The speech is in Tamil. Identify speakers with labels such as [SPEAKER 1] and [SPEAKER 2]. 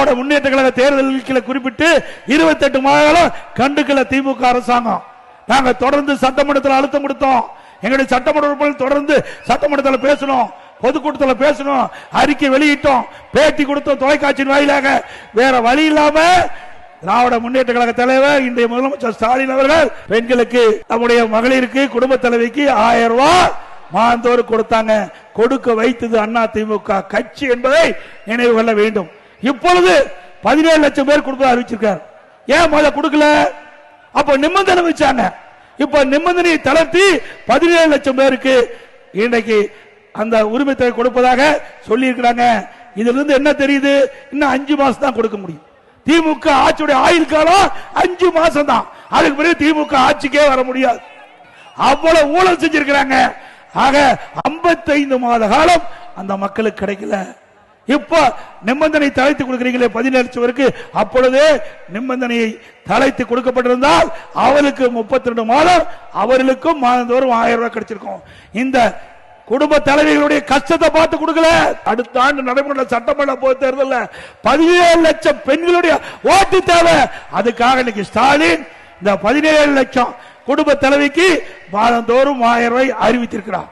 [SPEAKER 1] திராவிட முன்னேற்ற கழக தேர்தல்களை குறிப்பிட்டு 28 மாதங்களும் கண்டுக்கல திமுக அரசாங்கம். நாங்க தொடர்ந்து சட்டமன்றத்தில் அழுத்தம் கொடுத்தோம். எங்களுடைய சட்டமன்ற உறுப்பினர்கள் தொடர்ந்து சட்டமன்றத்தில் பேசணும், பொதுக்கூட்டத்தில் பேசணும், அறிக்கை வெளியிட்டோம், பேட்டி கொடுத்தோம் தொலைக்காட்சியின் வாயிலாக. வேற வழி இல்லாம திராவிட முன்னேற்ற கழக தலைவர் இன்றைய முதலமைச்சர் ஸ்டாலின் அவர்கள் பெண்களுக்கு, நம்முடைய மகளிருக்கு, குடும்ப தலைவிக்கு 1000 ரூபாய் மாதந்தோறும் கொடுத்தாங்க. கொடுக்க வைத்தது அண்ணா திமுக கட்சி என்பதை நினைவு கொள்ள வேண்டும். இப்பொழுது 17 லட்சம் பேர் கொடுக்க அறிவிச்சிருக்கார். ஏன் முதல்ல கொடுக்கல? அப்ப நிபந்தனை வச்சாங்க. இப்ப நிபந்தனையை தளர்த்தி 17 லட்சம் பேருக்கு இன்றைக்கு அந்த உரிமை தொகை கொடுப்பதாக சொல்லி இருக்கிறாங்க. இதுல இருந்து என்ன தெரியுது? இன்னும் 5 மாசம் தான் கொடுக்க முடியும். திமுக ஆட்சியுடைய ஆயுள் காலம் 5 மாசம் தான். அதுக்கு பிறகு திமுக ஆட்சிக்கே வர முடியாது. அவ்வளவு ஊழல் செஞ்சிருக்கிறாங்க. ஆக 55 மாத காலம் அந்த மக்களுக்கு கிடைக்கல. இப்ப நிபந்தனை தளர்த்தி கொடுக்கிறீங்களே 17 லட்சம் பேருக்கு, அப்பொழுது நிபந்தனையை தளர்த்தி கொடுக்கப்பட்டிருந்தால் அவருக்கு 32 மாதம், அவர்களுக்கும் மாதந்தோறும் 1000 ரூபாய் கிடைச்சிருக்கும். இந்த குடும்ப தலைவிகளுடைய கஷ்டத்தை பார்த்து கொடுக்கல. அடுத்த ஆண்டு நடைமுறை சட்டமன்ற பொது தேர்தலில் 17 லட்சம் பெண்களுடைய ஓட்டு தேவை. அதுக்காக இன்னைக்கு ஸ்டாலின் இந்த 17 லட்சம் குடும்ப தலைவிக்கு மாதந்தோறும் 1000 ரூபாய் அறிவித்திருக்கிறார்.